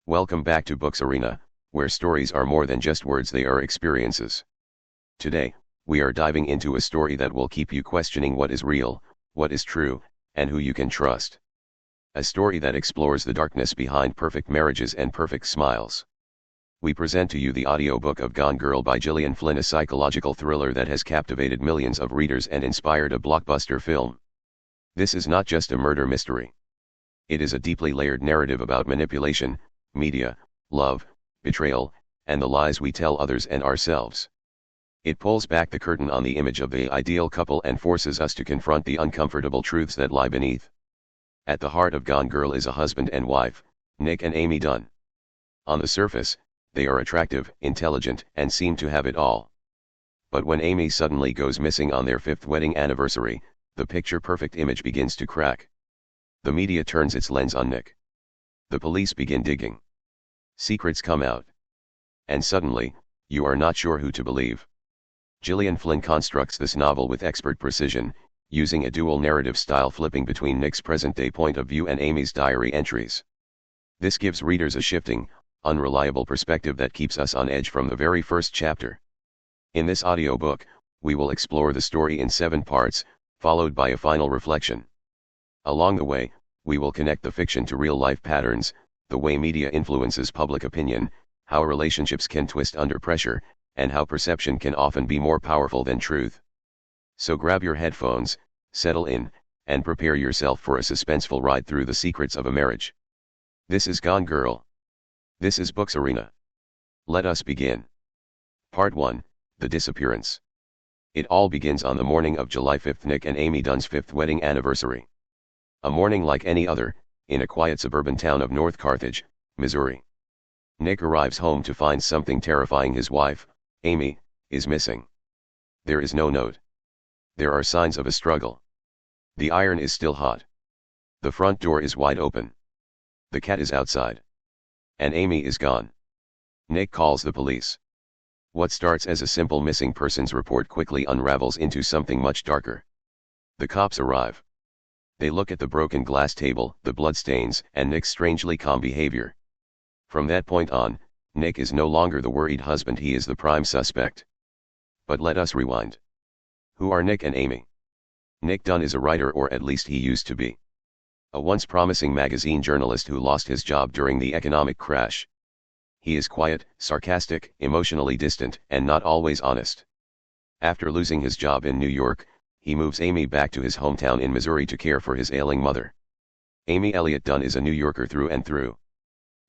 Welcome back to Books Arena, where stories are more than just words, they are experiences. Today, we are diving into a story that will keep you questioning what is real, what is true, and who you can trust. A story that explores the darkness behind perfect marriages and perfect smiles. We present to you the audiobook of Gone Girl by Gillian Flynn, a psychological thriller that has captivated millions of readers and inspired a blockbuster film. This is not just a murder mystery. It is a deeply layered narrative about manipulation, media, love, betrayal, and the lies we tell others and ourselves. It pulls back the curtain on the image of the ideal couple and forces us to confront the uncomfortable truths that lie beneath. At the heart of Gone Girl is a husband and wife, Nick and Amy Dunn. On the surface, they are attractive, intelligent, and seem to have it all. But when Amy suddenly goes missing on their 5th wedding anniversary, the picture-perfect image begins to crack. The media turns its lens on Nick. The police begin digging. Secrets come out. And suddenly, you are not sure who to believe. Gillian Flynn constructs this novel with expert precision, using a dual narrative style, flipping between Nick's present-day point of view and Amy's diary entries. This gives readers a shifting, unreliable perspective that keeps us on edge from the very first chapter. In this audiobook, we will explore the story in 7 parts, followed by a final reflection. Along the way, we will connect the fiction to real-life patterns, the way media influences public opinion, how relationships can twist under pressure, and how perception can often be more powerful than truth. So grab your headphones, settle in, and prepare yourself for a suspenseful ride through the secrets of a marriage. This is Gone Girl. This is Books Arena. Let us begin. Part 1, The Disappearance. It all begins on the morning of July 5, Nick and Amy Dunn's 5th wedding anniversary. A morning like any other, in a quiet suburban town of North Carthage, Missouri. Nick arrives home to find something terrifying. His wife, Amy, is missing. There is no note. There are signs of a struggle. The iron is still hot. The front door is wide open. The cat is outside. And Amy is gone. Nick calls the police. What starts as a simple missing persons report quickly unravels into something much darker. The cops arrive. They look at the broken glass table, the bloodstains, and Nick's strangely calm behavior. From that point on, Nick is no longer the worried husband, he is the prime suspect. But let us rewind. Who are Nick and Amy? Nick Dunn is a writer, or at least he used to be. A once promising magazine journalist who lost his job during the economic crash. He is quiet, sarcastic, emotionally distant, and not always honest. After losing his job in New York, he moves Amy back to his hometown in Missouri to care for his ailing mother. Amy Elliott Dunn is a New Yorker through and through.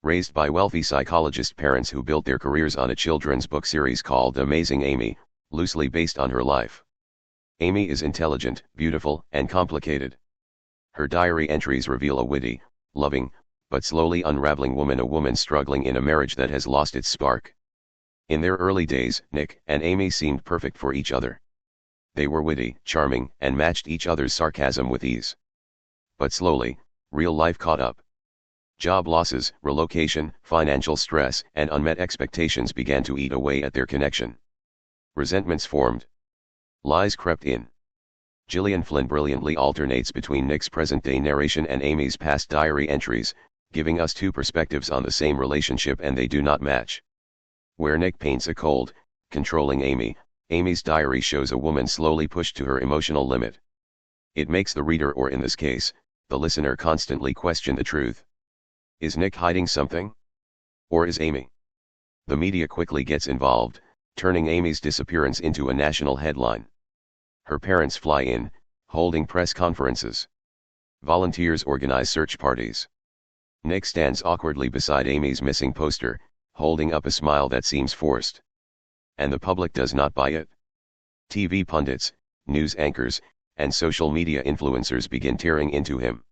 Raised by wealthy psychologist parents who built their careers on a children's book series called Amazing Amy, loosely based on her life. Amy is intelligent, beautiful, and complicated. Her diary entries reveal a witty, loving, but slowly unraveling woman, a woman struggling in a marriage that has lost its spark. In their early days, Nick and Amy seemed perfect for each other. They were witty, charming, and matched each other's sarcasm with ease. But slowly, real life caught up. Job losses, relocation, financial stress, and unmet expectations began to eat away at their connection. Resentments formed. Lies crept in. Gillian Flynn brilliantly alternates between Nick's present-day narration and Amy's past diary entries, giving us 2 perspectives on the same relationship, and they do not match. Where Nick paints a cold, controlling Amy, Amy's diary shows a woman slowly pushed to her emotional limit. It makes the reader, or in this case, the listener, constantly question the truth. Is Nick hiding something? Or is Amy? The media quickly gets involved, turning Amy's disappearance into a national headline. Her parents fly in, holding press conferences. Volunteers organize search parties. Nick stands awkwardly beside Amy's missing poster, holding up a smile that seems forced. And the public does not buy it. TV pundits, news anchors, and social media influencers begin tearing into him.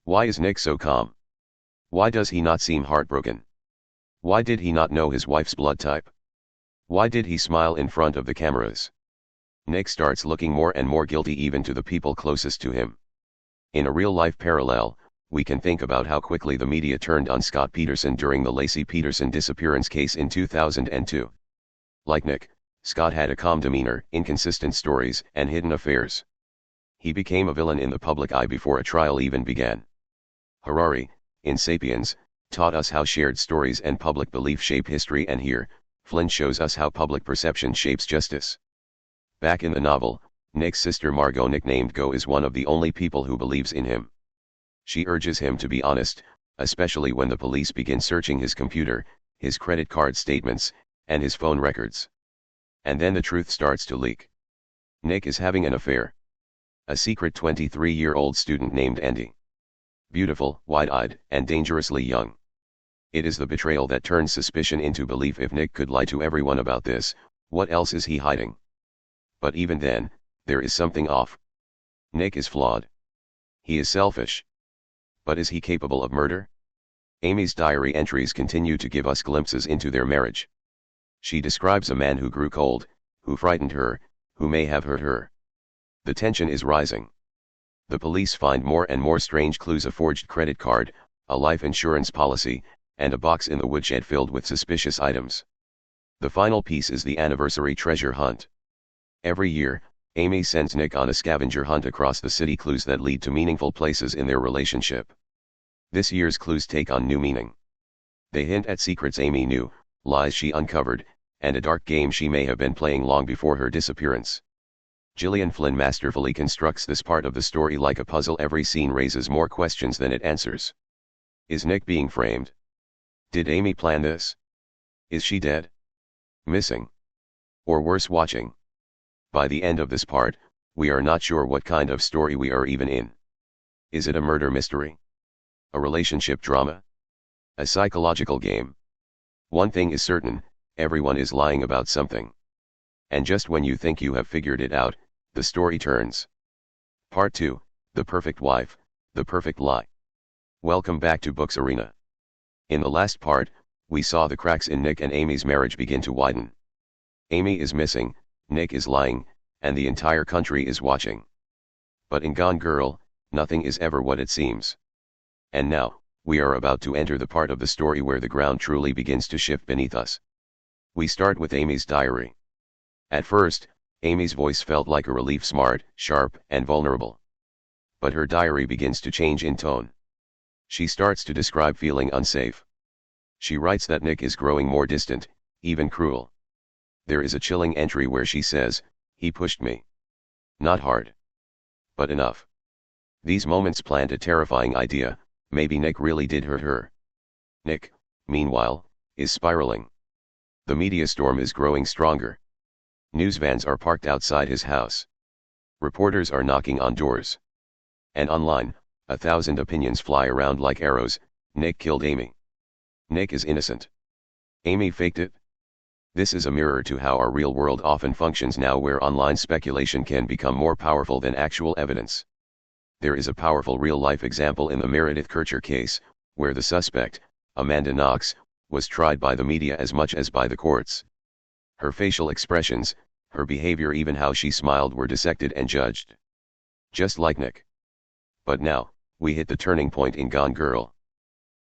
Why is Nick so calm? Why does he not seem heartbroken? Why did he not know his wife's blood type? Why did he smile in front of the cameras? Nick starts looking more and more guilty, even to the people closest to him. In a real-life parallel, we can think about how quickly the media turned on Scott Peterson during the Laci Peterson disappearance case in 2002. Like Nick, Scott had a calm demeanor, inconsistent stories, and hidden affairs. He became a villain in the public eye before a trial even began. Harari, in Sapiens, taught us how shared stories and public belief shape history, and here, Flynn shows us how public perception shapes justice. Back in the novel, Nick's sister Margot, nicknamed Go, is one of the only people who believes in him. She urges him to be honest, especially when the police begin searching his computer, his credit card statements, and his phone records. And then the truth starts to leak. Nick is having an affair. A secret 23-year-old student named Andy. Beautiful, wide-eyed, and dangerously young. It is the betrayal that turns suspicion into belief. If Nick could lie to everyone about this, what else is he hiding? But even then, there is something off. Nick is flawed. He is selfish. But is he capable of murder? Amy's diary entries continue to give us glimpses into their marriage. She describes a man who grew cold, who frightened her, who may have hurt her. The tension is rising. The police find more and more strange clues: a forged credit card, a life insurance policy, and a box in the woodshed filled with suspicious items. The final piece is the anniversary treasure hunt. Every year, Amy sends Nick on a scavenger hunt across the city, clues that lead to meaningful places in their relationship. This year's clues take on new meaning. They hint at secrets Amy knew, lies she uncovered, and a dark game she may have been playing long before her disappearance. Gillian Flynn masterfully constructs this part of the story like a puzzle. Every scene raises more questions than it answers. Is Nick being framed? Did Amy plan this? Is she dead? Missing? Or worse, watching? By the end of this part, we are not sure what kind of story we are even in. Is it a murder mystery? A relationship drama? A psychological game? One thing is certain, everyone is lying about something. And just when you think you have figured it out, the story turns. Part 2, The Perfect Wife, The Perfect Lie. Welcome back to Books Arena. In the last part, we saw the cracks in Nick and Amy's marriage begin to widen. Amy is missing, Nick is lying, and the entire country is watching. But in Gone Girl, nothing is ever what it seems. And now, we are about to enter the part of the story where the ground truly begins to shift beneath us. We start with Amy's diary. At first, Amy's voice felt like a relief: smart, sharp, and vulnerable. But her diary begins to change in tone. She starts to describe feeling unsafe. She writes that Nick is growing more distant, even cruel. There is a chilling entry where she says, "He pushed me. Not hard. But enough." These moments plant a terrifying idea: maybe Nick really did hurt her. Nick, meanwhile, is spiraling. The media storm is growing stronger. News vans are parked outside his house. Reporters are knocking on doors. And online, 1,000 opinions fly around like arrows: Nick killed Amy. Nick is innocent. Amy faked it. This is a mirror to how our real world often functions now, where online speculation can become more powerful than actual evidence. There is a powerful real-life example in the Meredith Kercher case, where the suspect, Amanda Knox, was tried by the media as much as by the courts. Her facial expressions, her behavior, even how she smiled, were dissected and judged. Just like Nick. But now, we hit the turning point in Gone Girl.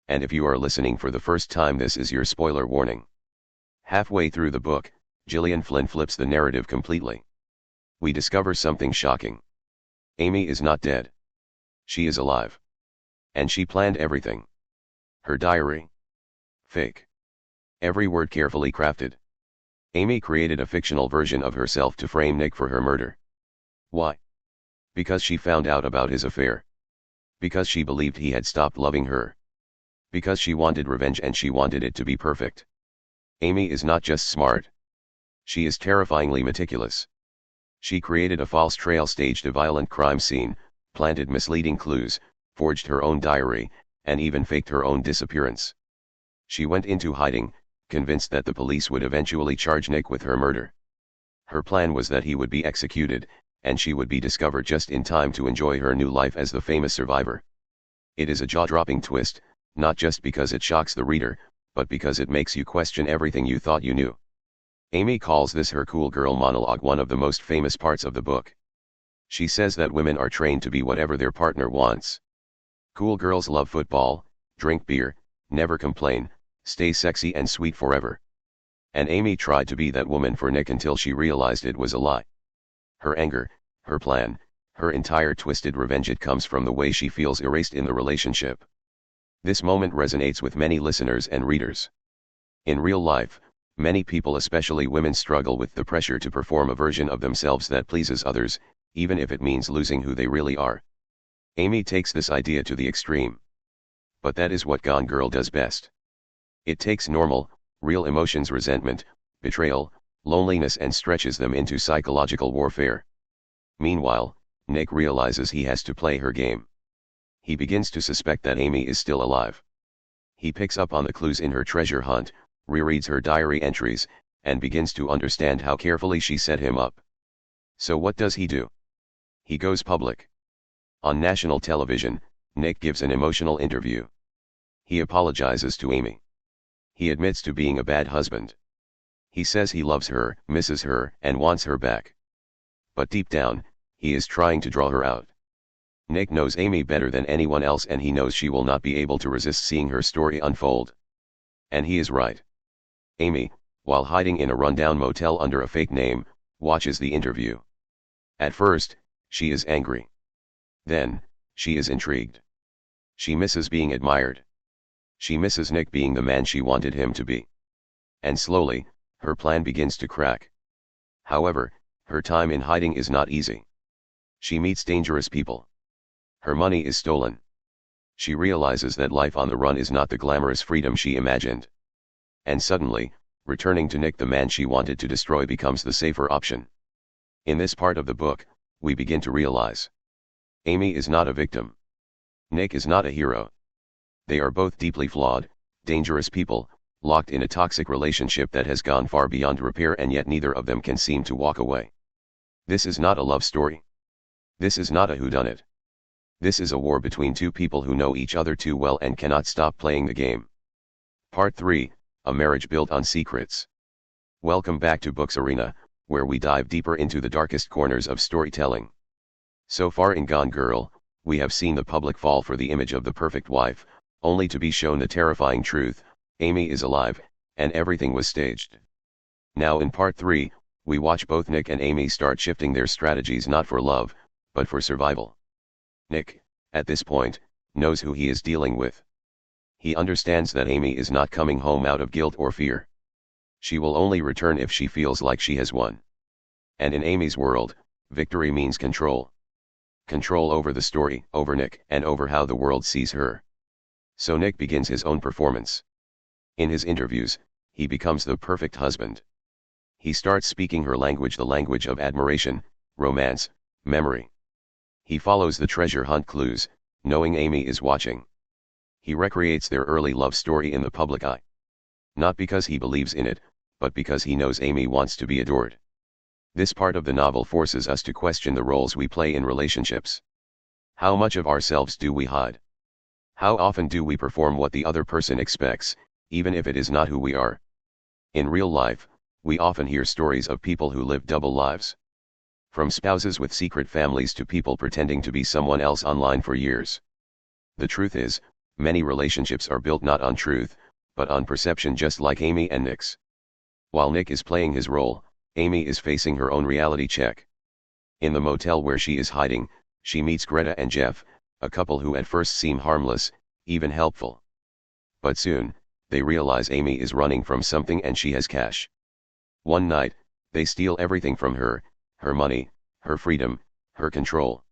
And if you are listening for the first time, this is your spoiler warning. Halfway through the book, Gillian Flynn flips the narrative completely. We discover something shocking. Amy is not dead. She is alive. And she planned everything. Her diary? Fake. Every word carefully crafted. Amy created a fictional version of herself to frame Nick for her murder. Why? Because she found out about his affair. Because she believed he had stopped loving her. Because she wanted revenge, and she wanted it to be perfect. Amy is not just smart. She is terrifyingly meticulous. She created a false trail, staged a violent crime scene, planted misleading clues, forged her own diary, and even faked her own disappearance. She went into hiding, convinced that the police would eventually charge Nick with her murder. Her plan was that he would be executed, and she would be discovered just in time to enjoy her new life as the famous survivor. It is a jaw-dropping twist, not just because it shocks the reader, but because it makes you question everything you thought you knew. Amy calls this her cool girl monologue, one of the most famous parts of the book. She says that women are trained to be whatever their partner wants. Cool girls love football, drink beer, never complain, stay sexy and sweet forever. And Amy tried to be that woman for Nick until she realized it was a lie. Her anger, her plan, her entire twisted revenge, it comes from the way she feels erased in the relationship. This moment resonates with many listeners and readers. In real life, many people, especially women, struggle with the pressure to perform a version of themselves that pleases others, even if it means losing who they really are. Amy takes this idea to the extreme. But that is what Gone Girl does best. It takes normal, real emotions, resentment, betrayal, loneliness, and stretches them into psychological warfare. Meanwhile, Nick realizes he has to play her game. He begins to suspect that Amy is still alive. He picks up on the clues in her treasure hunt, rereads her diary entries, and begins to understand how carefully she set him up. So what does he do? He goes public. On national television, Nick gives an emotional interview. He apologizes to Amy. He admits to being a bad husband. He says he loves her, misses her, and wants her back. But deep down, he is trying to draw her out. Nick knows Amy better than anyone else, and he knows she will not be able to resist seeing her story unfold. And he is right. Amy, while hiding in a rundown motel under a fake name, watches the interview. At first, she is angry. Then, she is intrigued. She misses being admired. She misses Nick being the man she wanted him to be. And slowly, her plan begins to crack. However, her time in hiding is not easy. She meets dangerous people. Her money is stolen. She realizes that life on the run is not the glamorous freedom she imagined. And suddenly, returning to Nick, the man she wanted to destroy, becomes the safer option. In this part of the book, we begin to realize Amy is not a victim. Nick is not a hero. They are both deeply flawed, dangerous people, locked in a toxic relationship that has gone far beyond repair, and yet neither of them can seem to walk away. This is not a love story. This is not a whodunit. This is a war between two people who know each other too well and cannot stop playing the game. Part 3, A Marriage Built on Secrets. Welcome back to Books Arena, where we dive deeper into the darkest corners of storytelling. So far in Gone Girl, we have seen the public fall for the image of the perfect wife, only to be shown the terrifying truth: Amy is alive, and everything was staged. Now in Part 3, we watch both Nick and Amy start shifting their strategies, not for love, but for survival. Nick, at this point, knows who he is dealing with. He understands that Amy is not coming home out of guilt or fear. She will only return if she feels like she has won. And in Amy's world, victory means control. Control over the story, over Nick, and over how the world sees her. So Nick begins his own performance. In his interviews, he becomes the perfect husband. He starts speaking her language, the language of admiration, romance, memory. He follows the treasure hunt clues, knowing Amy is watching. He recreates their early love story in the public eye. Not because he believes in it, but because he knows Amy wants to be adored. This part of the novel forces us to question the roles we play in relationships. How much of ourselves do we hide? How often do we perform what the other person expects, even if it is not who we are? In real life, we often hear stories of people who live double lives. From spouses with secret families to people pretending to be someone else online for years. The truth is, many relationships are built not on truth, but on perception, just like Amy and Nick's. While Nick is playing his role, Amy is facing her own reality check. In the motel where she is hiding, she meets Greta and Jeff, a couple who at first seem harmless, even helpful. But soon, they realize Amy is running from something and she has cash. One night, they steal everything from her: her money, her freedom, her control.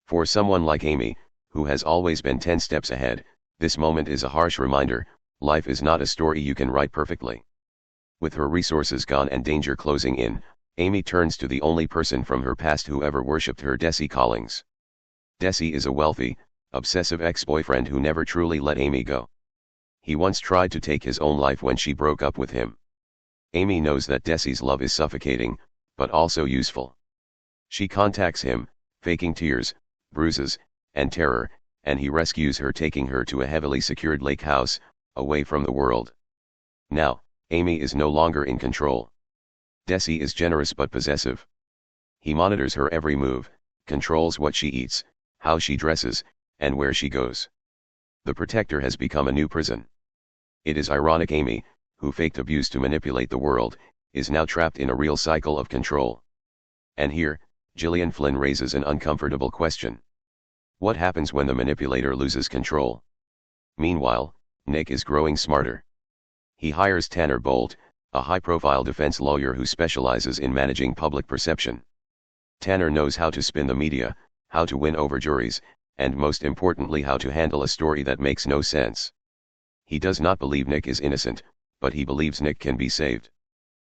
For someone like Amy, who has always been 10 steps ahead, this moment is a harsh reminder: life is not a story you can write perfectly. With her resources gone and danger closing in, Amy turns to the only person from her past who ever worshipped her, Desi Collings. Desi is a wealthy, obsessive ex-boyfriend who never truly let Amy go. He once tried to take his own life when she broke up with him. Amy knows that Desi's love is suffocating, but also useful. She contacts him, faking tears, bruises, and terror, and he rescues her, taking her to a heavily secured lake house, away from the world. Now, Amy is no longer in control. Desi is generous but possessive. He monitors her every move, controls what she eats, how she dresses, and where she goes. The protector has become a new prison. It is ironic Amy, who faked abuse to manipulate the world, is now trapped in a real cycle of control. And here, Gillian Flynn raises an uncomfortable question. What happens when the manipulator loses control? Meanwhile, Nick is growing smarter. He hires Tanner Bolt, a high-profile defense lawyer who specializes in managing public perception. Tanner knows how to spin the media, how to win over juries, and most importantly how to handle a story that makes no sense. He does not believe Nick is innocent, but he believes Nick can be saved.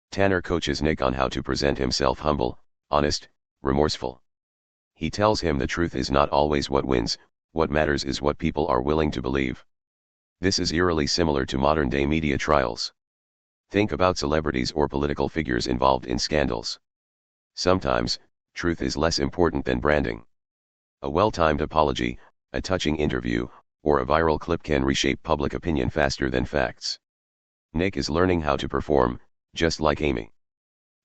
Tanner coaches Nick on how to present himself humble, honest, remorseful. He tells him the truth is not always what wins, what matters is what people are willing to believe. This is eerily similar to modern-day media trials. Think about celebrities or political figures involved in scandals. Sometimes, truth is less important than branding. A well-timed apology, a touching interview, or a viral clip can reshape public opinion faster than facts. Nick is learning how to perform, just like Amy.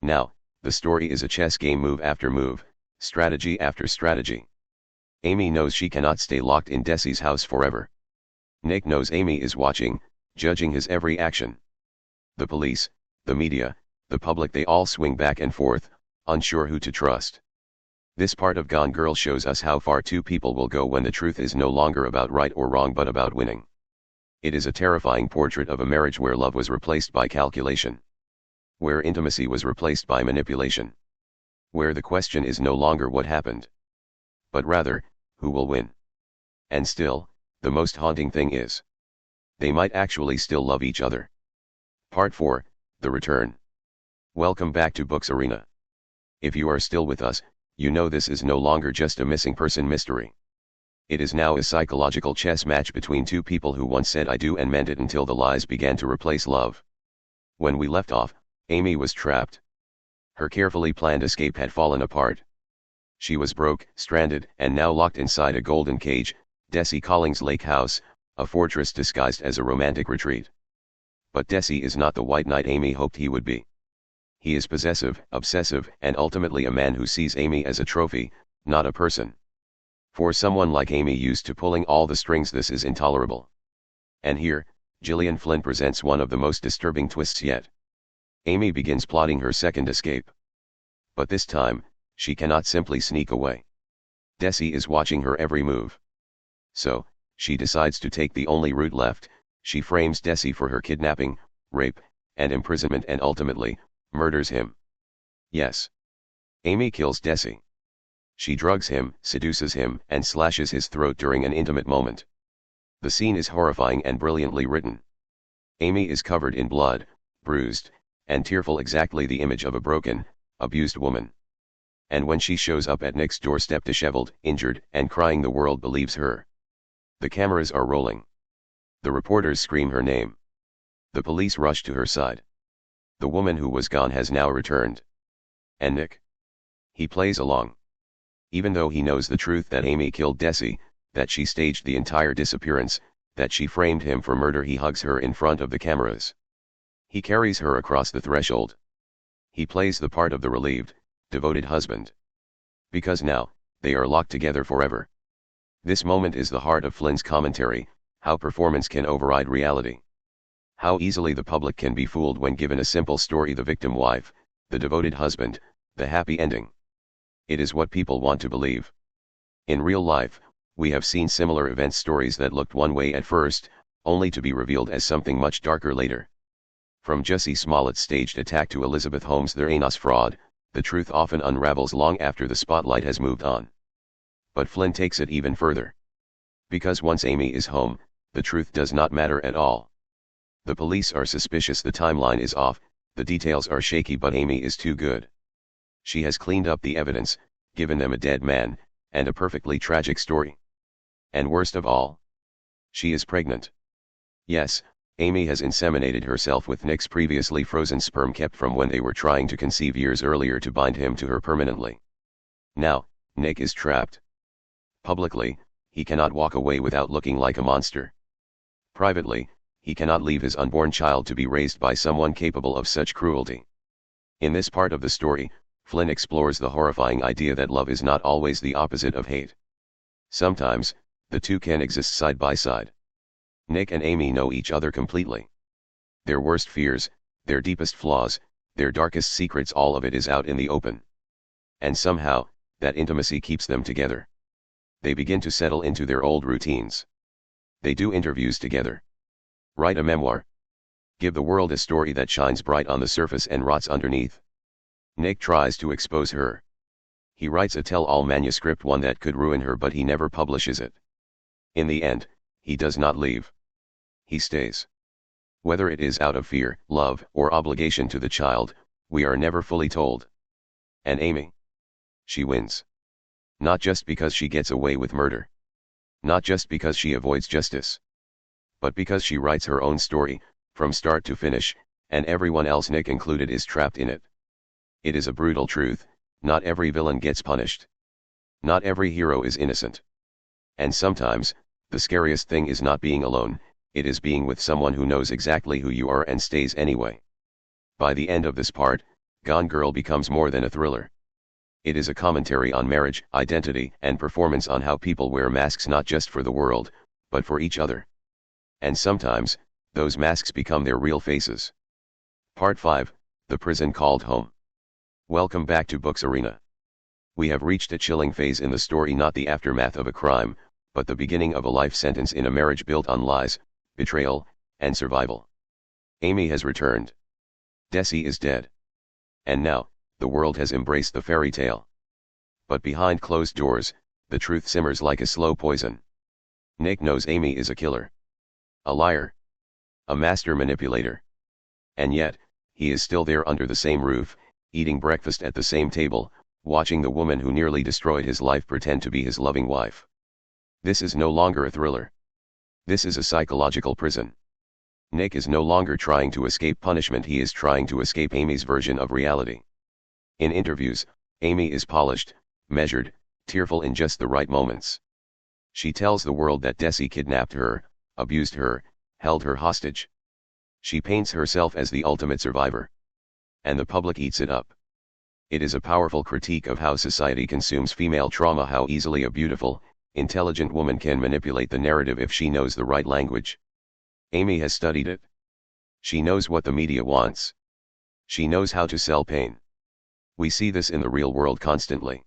Now, the story is a chess game, move after move, strategy after strategy. Amy knows she cannot stay locked in Desi's house forever. Nick knows Amy is watching, judging his every action. The police, the media, the public, they all swing back and forth, unsure who to trust. This part of Gone Girl shows us how far two people will go when the truth is no longer about right or wrong but about winning. It is a terrifying portrait of a marriage where love was replaced by calculation. Where intimacy was replaced by manipulation. Where the question is no longer what happened, but rather, who will win. And still, the most haunting thing is, they might actually still love each other. Part 4, The Return. Welcome back to Books Arena. If you are still with us, you know this is no longer just a missing person mystery. It is now a psychological chess match between two people who once said I do and meant it until the lies began to replace love. When we left off, Amy was trapped. Her carefully planned escape had fallen apart. She was broke, stranded, and now locked inside a golden cage, Desi Collins' lake house, a fortress disguised as a romantic retreat. But Desi is not the white knight Amy hoped he would be. He is possessive, obsessive, and ultimately a man who sees Amy as a trophy, not a person. For someone like Amy used to pulling all the strings, this is intolerable. And here, Gillian Flynn presents one of the most disturbing twists yet. Amy begins plotting her second escape. But this time, she cannot simply sneak away. Desi is watching her every move. So, she decides to take the only route left. She frames Desi for her kidnapping, rape, and imprisonment and ultimately, murders him. Yes. Amy kills Desi. She drugs him, seduces him, and slashes his throat during an intimate moment. The scene is horrifying and brilliantly written. Amy is covered in blood, bruised, and tearful, exactly the image of a broken, abused woman. And when she shows up at Nick's doorstep disheveled, injured, and crying, the world believes her. The cameras are rolling. The reporters scream her name. The police rush to her side. The woman who was gone has now returned. And Nick? He plays along. Even though he knows the truth that Amy killed Desi, that she staged the entire disappearance, that she framed him for murder, he hugs her in front of the cameras. He carries her across the threshold. He plays the part of the relieved, devoted husband. Because now, they are locked together forever. This moment is the heart of Flynn's commentary, how performance can override reality. How easily the public can be fooled when given a simple story: the victim wife, the devoted husband, the happy ending. It is what people want to believe. In real life, we have seen similar event stories that looked one way at first, only to be revealed as something much darker later. From Jussie Smollett's staged attack to Elizabeth Holmes' There Ain't Us fraud, the truth often unravels long after the spotlight has moved on. But Flynn takes it even further. Because once Amy is home, the truth does not matter at all. The police are suspicious, the timeline is off, the details are shaky, but Amy is too good. She has cleaned up the evidence, given them a dead man, and a perfectly tragic story. And worst of all, she is pregnant. Yes, Amy has inseminated herself with Nick's previously frozen sperm, kept from when they were trying to conceive years earlier to bind him to her permanently. Now, Nick is trapped. Publicly, he cannot walk away without looking like a monster. Privately, he cannot leave his unborn child to be raised by someone capable of such cruelty. In this part of the story, Flynn explores the horrifying idea that love is not always the opposite of hate. Sometimes, the two can exist side by side. Nick and Amy know each other completely. Their worst fears, their deepest flaws, their darkest secrets, all of it is out in the open. And somehow, that intimacy keeps them together. They begin to settle into their old routines. They do interviews together. Write a memoir. Give the world a story that shines bright on the surface and rots underneath. Nick tries to expose her. He writes a tell-all manuscript, one that could ruin her, but he never publishes it. In the end, he does not leave. He stays. Whether it is out of fear, love, or obligation to the child, we are never fully told. And Amy? She wins. Not just because she gets away with murder. Not just because she avoids justice. But because she writes her own story, from start to finish, and everyone else, Nick included, is trapped in it. It is a brutal truth: not every villain gets punished. Not every hero is innocent. And sometimes, the scariest thing is not being alone, it is being with someone who knows exactly who you are and stays anyway. By the end of this part, Gone Girl becomes more than a thriller. It is a commentary on marriage, identity, and performance, on how people wear masks not just for the world, but for each other. And sometimes, those masks become their real faces. Part 5, The Prison Called Home. Welcome back to Books Arena. We have reached a chilling phase in the story, not the aftermath of a crime, but the beginning of a life sentence in a marriage built on lies, betrayal, and survival. Amy has returned. Desi is dead. And now, the world has embraced the fairy tale. But behind closed doors, the truth simmers like a slow poison. Nick knows Amy is a killer. A liar. A master manipulator. And yet, he is still there under the same roof, eating breakfast at the same table, watching the woman who nearly destroyed his life pretend to be his loving wife. This is no longer a thriller. This is a psychological prison. Nick is no longer trying to escape punishment, he is trying to escape Amy's version of reality. In interviews, Amy is polished, measured, tearful in just the right moments. She tells the world that Desi kidnapped her, abused her, held her hostage. She paints herself as the ultimate survivor. And the public eats it up. It is a powerful critique of how society consumes female trauma, how easily a beautiful, intelligent woman can manipulate the narrative if she knows the right language. Amy has studied it. She knows what the media wants. She knows how to sell pain. We see this in the real world constantly.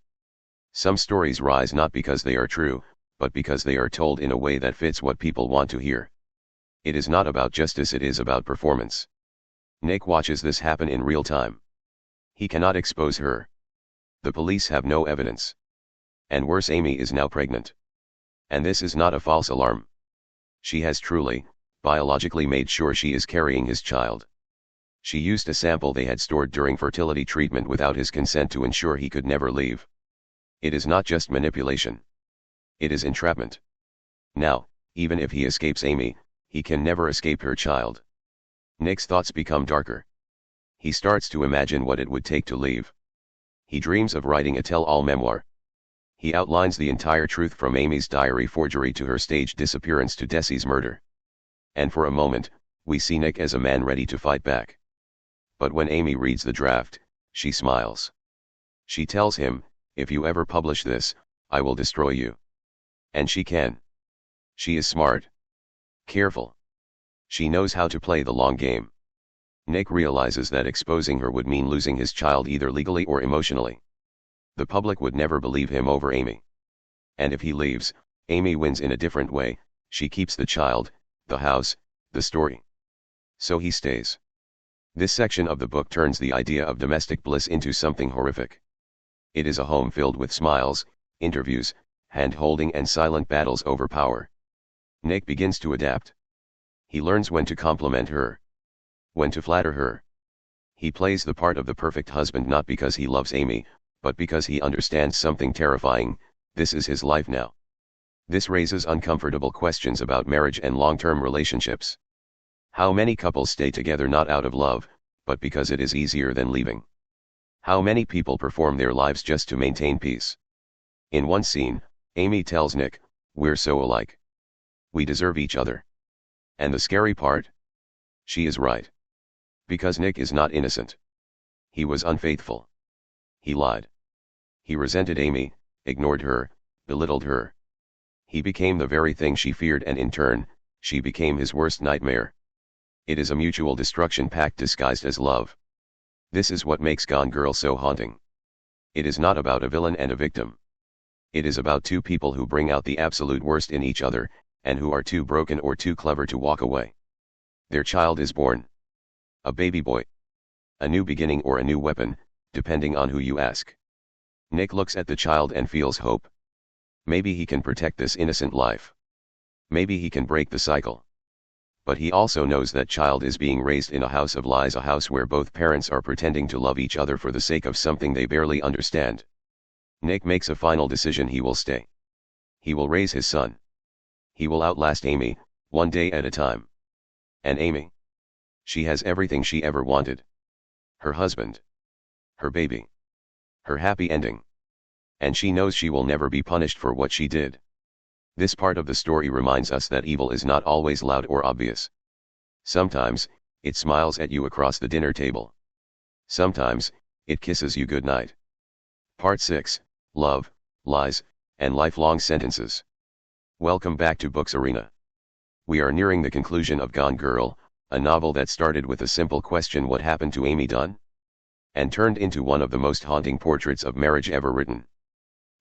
Some stories rise not because they are true, but because they are told in a way that fits what people want to hear. It is not about justice, it is about performance. Nick watches this happen in real time. He cannot expose her. The police have no evidence. And worse, Amy is now pregnant. And this is not a false alarm. She has truly, biologically made sure she is carrying his child. She used a sample they had stored during fertility treatment without his consent to ensure he could never leave. It is not just manipulation. It is entrapment. Now, even if he escapes Amy, he can never escape her child. Nick's thoughts become darker. He starts to imagine what it would take to leave. He dreams of writing a tell-all memoir. He outlines the entire truth from Amy's diary forgery to her staged disappearance to Desi's murder. And for a moment, we see Nick as a man ready to fight back. But when Amy reads the draft, she smiles. She tells him, "If you ever publish this, I will destroy you." And she can. She is smart. Careful. She knows how to play the long game. Nick realizes that exposing her would mean losing his child either legally or emotionally. The public would never believe him over Amy. And if he leaves, Amy wins in a different way. She keeps the child, the house, the story. So he stays. This section of the book turns the idea of domestic bliss into something horrific. It is a home filled with smiles, interviews, hand-holding, and silent battles over power. Nick begins to adapt. He learns when to compliment her. When to flatter her. He plays the part of the perfect husband not because he loves Amy, but because he understands something terrifying: this is his life now. This raises uncomfortable questions about marriage and long-term relationships. How many couples stay together not out of love, but because it is easier than leaving? How many people perform their lives just to maintain peace? In one scene, Amy tells Nick, "We're so alike. We deserve each other." And the scary part? She is right. Because Nick is not innocent. He was unfaithful. He lied. He resented Amy, ignored her, belittled her. He became the very thing she feared, and in turn, she became his worst nightmare. It is a mutual destruction pact disguised as love. This is what makes Gone Girl so haunting. It is not about a villain and a victim. It is about two people who bring out the absolute worst in each other, and who are too broken or too clever to walk away. Their child is born. A baby boy. A new beginning or a new weapon, depending on who you ask. Nick looks at the child and feels hope. Maybe he can protect this innocent life. Maybe he can break the cycle. But he also knows that child is being raised in a house of lies, a house where both parents are pretending to love each other for the sake of something they barely understand. Nick makes a final decision: he will stay. He will raise his son. He will outlast Amy, one day at a time. And Amy? She has everything she ever wanted. Her husband. Her baby. Her happy ending. And she knows she will never be punished for what she did. This part of the story reminds us that evil is not always loud or obvious. Sometimes, it smiles at you across the dinner table. Sometimes, it kisses you goodnight. Part 6, Love, Lies, and Lifelong Sentences. Welcome back to Books Arena. We are nearing the conclusion of Gone Girl, a novel that started with a simple question: what happened to Amy Dunn? And turned into one of the most haunting portraits of marriage ever written.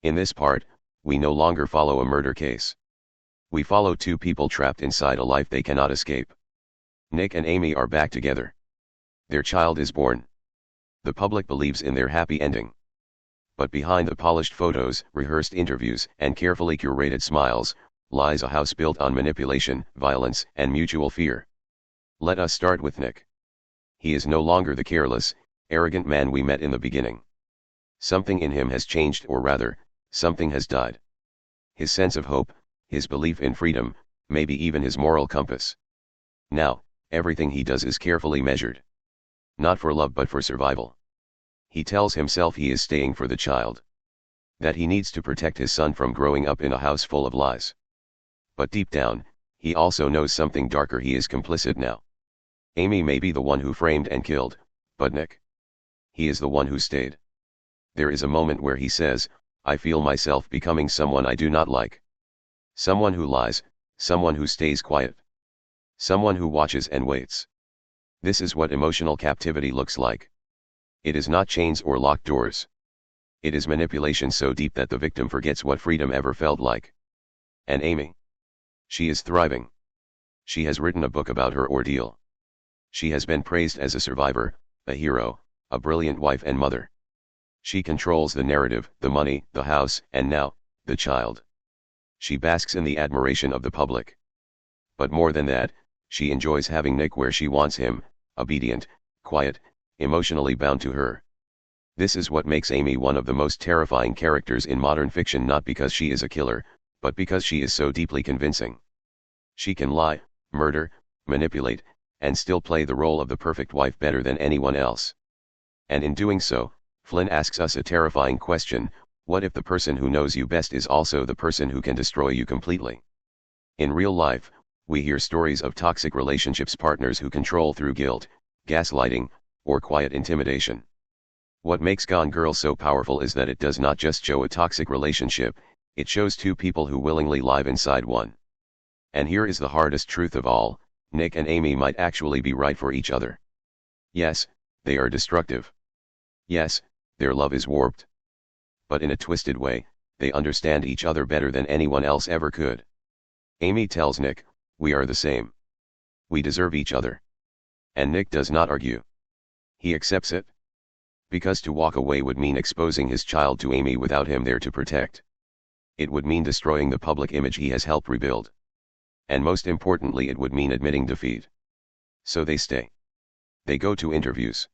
In this part, we no longer follow a murder case. We follow two people trapped inside a life they cannot escape. Nick and Amy are back together. Their child is born. The public believes in their happy ending. But behind the polished photos, rehearsed interviews, and carefully curated smiles, lies a house built on manipulation, violence, and mutual fear. Let us start with Nick. He is no longer the careless, arrogant man we met in the beginning. Something in him has changed, or rather, something has died. His sense of hope, his belief in freedom, maybe even his moral compass. Now, everything he does is carefully measured. Not for love but for survival. He tells himself he is staying for the child. That he needs to protect his son from growing up in a house full of lies. But deep down, he also knows something darker: he is complicit now. Amy may be the one who framed and killed, but Nick? He is the one who stayed. There is a moment where he says, "I feel myself becoming someone I do not like. Someone who lies, someone who stays quiet. Someone who watches and waits." This is what emotional captivity looks like. It is not chains or locked doors. It is manipulation so deep that the victim forgets what freedom ever felt like. And Amy? She is thriving. She has written a book about her ordeal. She has been praised as a survivor, a hero, a brilliant wife and mother. She controls the narrative, the money, the house, and now, the child. She basks in the admiration of the public. But more than that, she enjoys having Nick where she wants him, obedient, quiet, emotionally bound to her. This is what makes Amy one of the most terrifying characters in modern fiction, not because she is a killer, but because she is so deeply convincing. She can lie, murder, manipulate, and still play the role of the perfect wife better than anyone else. And in doing so, Flynn asks us a terrifying question: what if the person who knows you best is also the person who can destroy you completely? In real life, we hear stories of toxic relationships, partners who control through guilt, gaslighting, or quiet intimidation. What makes Gone Girl so powerful is that it does not just show a toxic relationship, it shows two people who willingly live inside one. And here is the hardest truth of all: Nick and Amy might actually be right for each other. Yes, they are destructive. Yes, their love is warped. But in a twisted way, they understand each other better than anyone else ever could. Amy tells Nick, "We are the same. We deserve each other." And Nick does not argue. He accepts it. Because to walk away would mean exposing his child to Amy without him there to protect. It would mean destroying the public image he has helped rebuild. And most importantly, it would mean admitting defeat. So they stay. They go to interviews.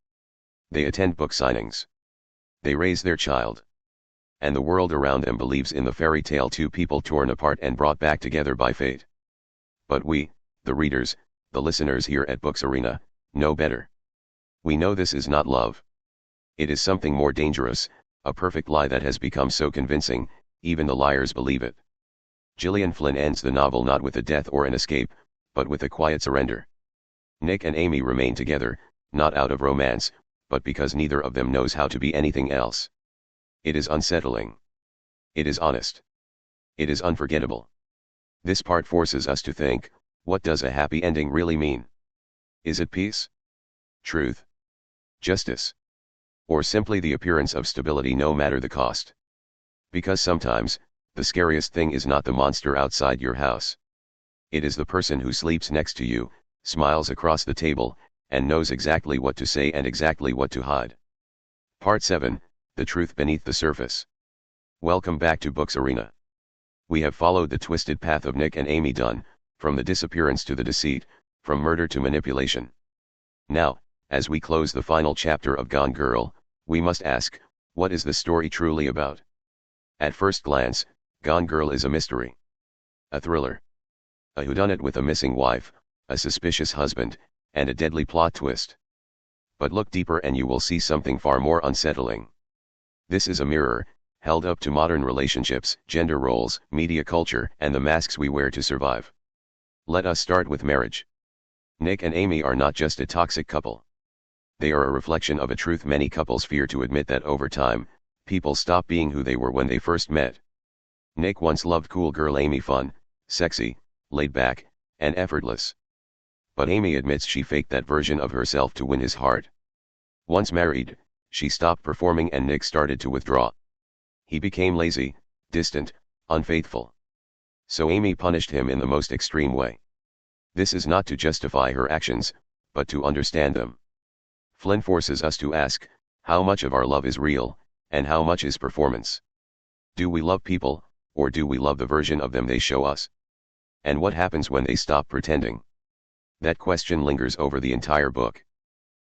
They attend book signings. They raise their child. And the world around them believes in the fairy tale: two people torn apart and brought back together by fate. But we, the readers, the listeners here at Books Arena, know better. We know this is not love. It is something more dangerous, a perfect lie that has become so convincing, even the liars believe it. Gillian Flynn ends the novel not with a death or an escape, but with a quiet surrender. Nick and Amy remain together, not out of romance, but because neither of them knows how to be anything else. It is unsettling. It is honest. It is unforgettable. This part forces us to think, what does a happy ending really mean? Is it peace? Truth? Justice? Or simply the appearance of stability no matter the cost? Because sometimes, the scariest thing is not the monster outside your house. It is the person who sleeps next to you, smiles across the table, and knows exactly what to say and exactly what to hide. Part 7, The Truth Beneath the Surface. Welcome back to Books Arena. We have followed the twisted path of Nick and Amy Dunn, from the disappearance to the deceit, from murder to manipulation. Now, as we close the final chapter of Gone Girl, we must ask, what is the story truly about? At first glance, Gone Girl is a mystery. A thriller. A whodunit with a missing wife, a suspicious husband, and a deadly plot twist. But look deeper and you will see something far more unsettling. This is a mirror, held up to modern relationships, gender roles, media culture, and the masks we wear to survive. Let us start with marriage. Nick and Amy are not just a toxic couple. They are a reflection of a truth many couples fear to admit, that over time, people stop being who they were when they first met. Nick once loved cool girl Amy, fun, sexy, laid back, and effortless. But Amy admits she faked that version of herself to win his heart. Once married, she stopped performing and Nick started to withdraw. He became lazy, distant, unfaithful. So Amy punished him in the most extreme way. This is not to justify her actions, but to understand them. Flynn forces us to ask, how much of our love is real, and how much is performance? Do we love people, or do we love the version of them they show us? And what happens when they stop pretending? That question lingers over the entire book.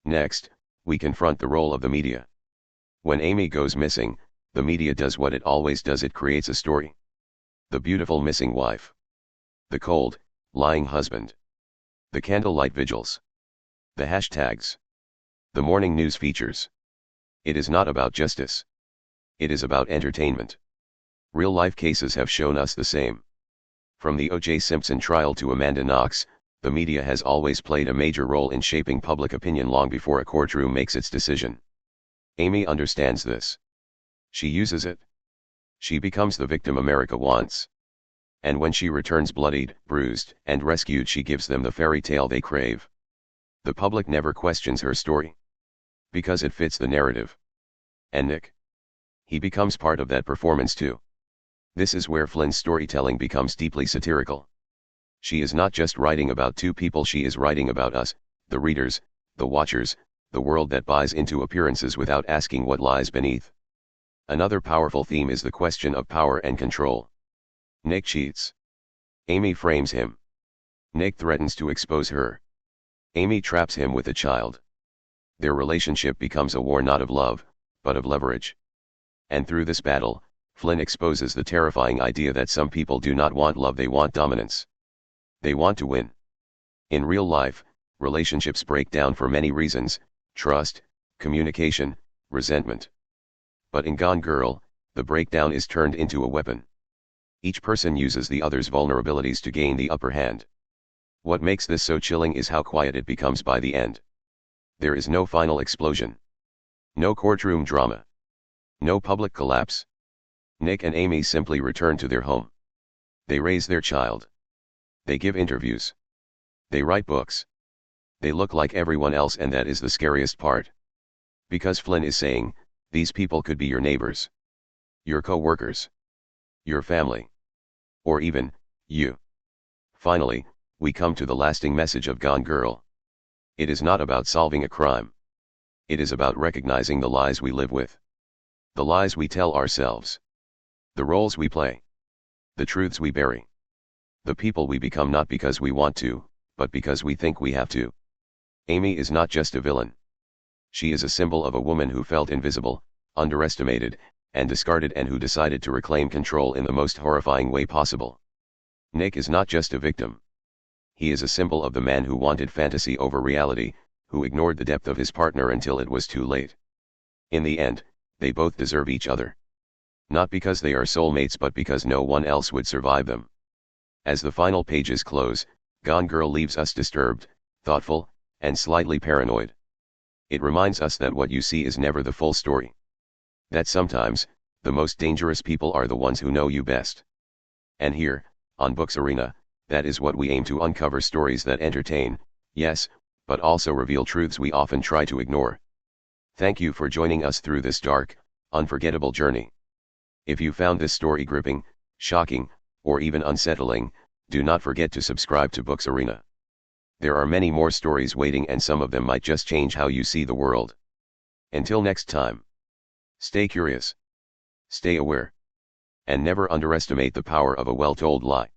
Next, we confront the role of the media. When Amy goes missing, the media does what it always does: it creates a story. The beautiful missing wife. The cold, lying husband. The candlelight vigils. The hashtags. The morning news features. It is not about justice. It is about entertainment. Real-life cases have shown us the same. From the O.J. Simpson trial to Amanda Knox, the media has always played a major role in shaping public opinion long before a courtroom makes its decision. Amy understands this. She uses it. She becomes the victim America wants. And when she returns bloodied, bruised, and rescued, she gives them the fairy tale they crave. The public never questions her story. Because it fits the narrative. And Nick? He becomes part of that performance too. This is where Flynn's storytelling becomes deeply satirical. She is not just writing about two people, she is writing about us, the readers, the watchers, the world that buys into appearances without asking what lies beneath. Another powerful theme is the question of power and control. Nick cheats. Amy frames him. Nick threatens to expose her. Amy traps him with a child. Their relationship becomes a war not of love, but of leverage. And through this battle, Flynn exposes the terrifying idea that some people do not want love, they want dominance. They want to win. In real life, relationships break down for many reasons: trust, communication, resentment. But in Gone Girl, the breakdown is turned into a weapon. Each person uses the other's vulnerabilities to gain the upper hand. What makes this so chilling is how quiet it becomes by the end. There is no final explosion. No courtroom drama. No public collapse. Nick and Amy simply return to their home. They raise their child. They give interviews. They write books. They look like everyone else, and that is the scariest part. Because Flynn is saying, these people could be your neighbors, your co-workers, your family, or even, you. Finally, we come to the lasting message of Gone Girl. It is not about solving a crime. It is about recognizing the lies we live with. The lies we tell ourselves. The roles we play. The truths we bury. The people we become, not because we want to, but because we think we have to. Amy is not just a villain. She is a symbol of a woman who felt invisible, underestimated, and discarded, and who decided to reclaim control in the most horrifying way possible. Nick is not just a victim. He is a symbol of the man who wanted fantasy over reality, who ignored the depth of his partner until it was too late. In the end, they both deserve each other. Not because they are soulmates, but because no one else would survive them. As the final pages close, Gone Girl leaves us disturbed, thoughtful, and slightly paranoid. It reminds us that what you see is never the full story. That sometimes, the most dangerous people are the ones who know you best. And here, on Books Arena, that is what we aim to uncover: stories that entertain, yes, but also reveal truths we often try to ignore. Thank you for joining us through this dark, unforgettable journey. If you found this story gripping, shocking, or even unsettling, Do not forget to subscribe to Books Arena. There are many more stories waiting, and some of them might just change how you see the world. Until next time. Stay curious. Stay aware. And never underestimate the power of a well-told lie.